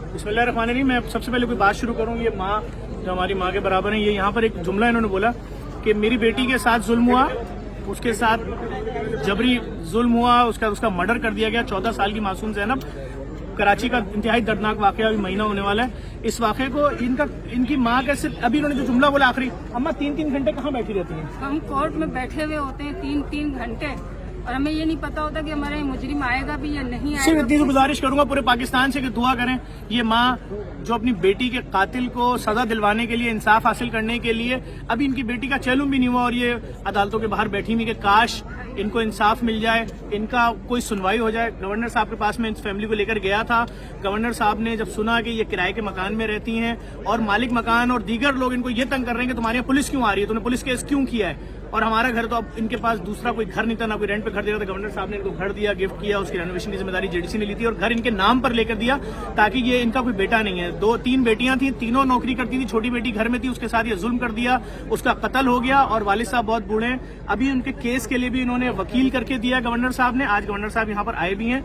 बिस्मिल्लाहिर्रहमानिर्रहीम। मैं सबसे पहले कोई बात शुरू करूँ, ये माँ जो हमारी माँ के बराबर है, ये यहाँ पर एक जुमला इन्होंने बोला कि मेरी बेटी के साथ जुल्म हुआ, उसके साथ जबरी जुल्म हुआ, उसका मर्डर कर दिया गया। 14 साल की मासूम ज़ैनब, कराची का इंतहाई दर्दनाक वाकया, अभी महीना होने वाला है। इस वाकये को इनकी माँ कैसे, अभी इन्होंने जो जुमला बोला आखिरी, अम्मा 3-3 घंटे कहाँ बैठी रहती हैं? हम कोर्ट में बैठे हुए होते हैं 3-3 घंटे, और हमें ये नहीं पता होता कि हमारा मुजरिम आएगा भी या नहीं आएगा। सिर्फ इतनी गुजारिश करूंगा पूरे पाकिस्तान से कि दुआ करें, ये माँ जो अपनी बेटी के कातिल को सजा दिलवाने के लिए, इंसाफ हासिल करने के लिए, अभी इनकी बेटी का चैलूम भी नहीं हुआ और ये अदालतों के बाहर बैठी हुई कि काश इनको इंसाफ मिल जाए, इनका कोई सुनवाई हो जाए। गवर्नर साहब के पास में इस फैमिली को लेकर गया था। गवर्नर साहब ने जब सुना कि ये किराए के मकान में रहती हैं और मालिक मकान और दीगर लोग इनको ये तंग कर रहे हैं कि तुम्हारे यहाँ पुलिस क्यों आ रही है, तुमने पुलिस केस क्यों किया है, और हमारा घर तो अब इनके पास दूसरा कोई घर नहीं था, ना कोई रेंट पे घर दे रहा था। गवर्नर साहब ने इनको घर दिया, गिफ्ट किया, उसकी रेनोवेशन की जिम्मेदारी जेडीसी ने ली थी और घर इनके नाम पर लेकर दिया ताकि ये इनका कोई बेटा नहीं है। 2-3 बेटियां थी, तीनों नौकरी करती थी, छोटी बेटी घर में थी, उसके साथ ये जुल्म कर दिया, उसका कत्ल हो गया और वालिद साहब बहुत बूढ़े हैं। अभी उनके केस के लिए भी इन्होंने वकील करके दिया गवर्नर साहब ने। आज गवर्नर साहब यहाँ पर आए भी हैं।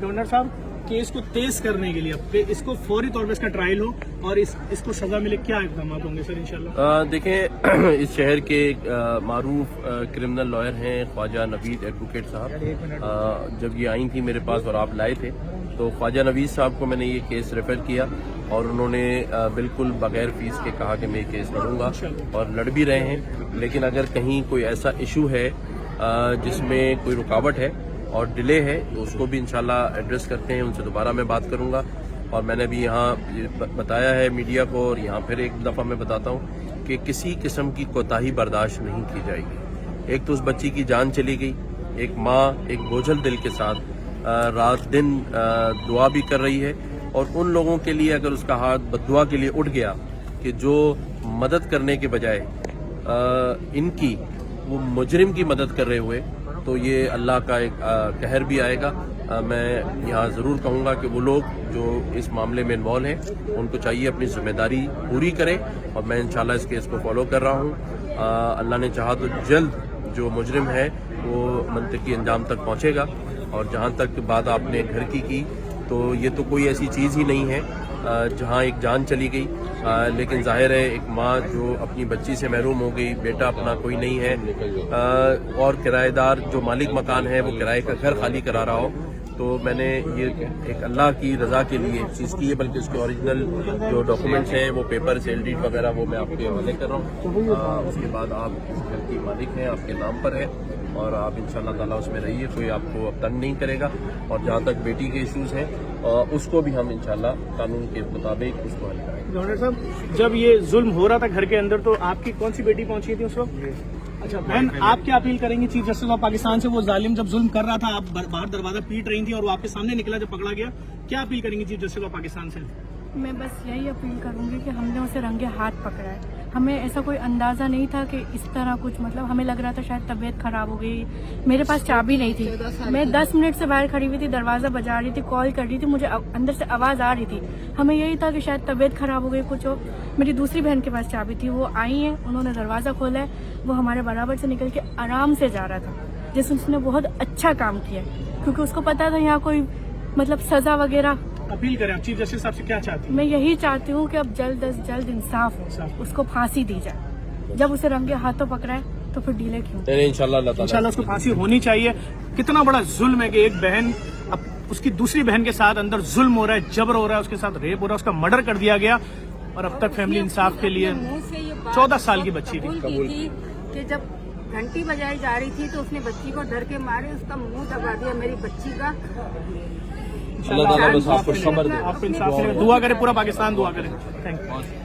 गवर्नर साहब, केस को तेज करने के लिए, अब इसको फौरी तौर पर इसका ट्रायल हो और इसको सजा मिले, क्या इक़दाम होंगे सर इंशाल्लाह? देखें, इस शहर के मारूफ क्रिमिनल लॉयर हैं ख्वाजा नवीद एडवोकेट साहब। जब ये आई थी मेरे पास और आप लाए थे तो ख्वाजा नवीद साहब को मैंने ये केस रेफर किया और उन्होंने बिल्कुल बगैर फीस के कहा कि मैं ये केस लड़ूंगा और लड़ भी रहे हैं। लेकिन अगर कहीं कोई ऐसा इशू है जिसमें कोई रुकावट है और डिले है तो उसको भी इंशाल्लाह एड्रेस करते हैं, उनसे दोबारा मैं बात करूंगा। और मैंने भी यहाँ बताया है मीडिया को और यहाँ फिर एक दफ़ा मैं बताता हूँ कि किसी किस्म की कोताही बर्दाश्त नहीं की जाएगी। एक तो उस बच्ची की जान चली गई, एक माँ एक बोझल दिल के साथ रात दिन दुआ भी कर रही है, और उन लोगों के लिए अगर उसका हाथ बद्दुआ के लिए उठ गया कि जो मदद करने के बजाय इनकी वो मुजरिम की मदद कर रहे हुए, तो ये अल्लाह का एक कहर भी आएगा। मैं यहाँ ज़रूर कहूँगा कि वो लोग जो इस मामले में इन्वॉल्व हैं उनको चाहिए अपनी जिम्मेदारी पूरी करें, और मैं इंशाल्लाह इस केस को फॉलो कर रहा हूँ। अल्लाह ने चाहा तो जल्द जो मुजरिम है वो मंतकी अंजाम तक पहुँचेगा। और जहाँ तक बात आपने घर की तो ये तो कोई ऐसी चीज़ ही नहीं है जहाँ एक जान चली गई, लेकिन जाहिर है एक माँ जो अपनी बच्ची से महरूम हो गई, बेटा अपना कोई नहीं है, और किराएदार जो मालिक मकान है वो किराए का घर खाली करा रहा हो, तो मैंने ये एक अल्लाह की रज़ा के लिए चीज़ की है। बल्कि उसके ओरिजिनल जो डॉक्यूमेंट्स हैं वो पेपर सेल डीड वगैरह वो मैं आपके हवाले कर रहा हूँ। उसके बाद आप इस घर की मालिक हैं, आपके नाम पर है और आप इंशाल्लाह ताला उसमें रहिए, कोई आपको अब तंग नहीं करेगा। और जहाँ तक बेटी के इश्यूज़ हैं उसको भी हम इंशाल्लाह कानून के मुताबिक उसको हल करेंगे। गवर्नर साहब, जब ये जुल्म हो रहा था घर के अंदर तो आपकी कौन सी बेटी पहुंची थी उस वक्त? अच्छा बहन, आप क्या अपील करेंगी चीफ जस्टिस ऑफ पाकिस्तान से? वो जालिम जब जुल्म कर रहा था, आप बाहर दरवाजा पीट रही थी और वो आपके सामने निकला जब पकड़ा गया, क्या अपील करेंगी चीफ जस्टिस ऑफ पाकिस्तान से? मैं बस यही अपील करूंगी कि हमने उसे रंगे हाथ पकड़ा है। हमें ऐसा कोई अंदाज़ा नहीं था कि इस तरह कुछ, मतलब हमें लग रहा था शायद तबीयत खराब हो गई। मेरे पास चाबी नहीं थी, मैं 10 मिनट से बाहर खड़ी हुई थी, दरवाज़ा बजा रही थी, कॉल कर रही थी, मुझे अंदर से आवाज़ आ रही थी। हमें यही था कि शायद तबीयत खराब हो गई कुछ हो। मेरी दूसरी बहन के पास चाबी थी, वो आई हैं, उन्होंने दरवाज़ा खोला है, वो हमारे बराबर से निकल के आराम से जा रहा था, जैसे उसने बहुत अच्छा काम किया, क्योंकि उसको पता था यहाँ कोई मतलब सज़ा वगैरह। अपील करें आप चीफ जस्टिस साहब से, क्या चाहती हैं? मैं यही चाहती हूँ कि अब जल्द अज जल्द इंसाफ हो, उसको फांसी दी जाए। जब उसे रंगे हाथों पकड़ा है तो फिर डीले क्यों? इंशाल्लाह उसको फांसी होनी चाहिए। कितना बड़ा जुल्म है कि एक बहन अब उसकी दूसरी बहन के साथ अंदर जुल्म हो रहा है, जबर हो रहा है, उसके साथ रेप हो रहा है, उसका मर्डर कर दिया गया और अब तक फैमिली इंसाफ के लिए 14 साल की बच्ची थी कि जब घंटी बजाई जा रही थी तो उसने बच्ची को डर के मारे उसका मुंह दबा दिया मेरी बच्ची का। आपको इंसाफ दुआ करे, पूरा पाकिस्तान दुआ करे। Thank you.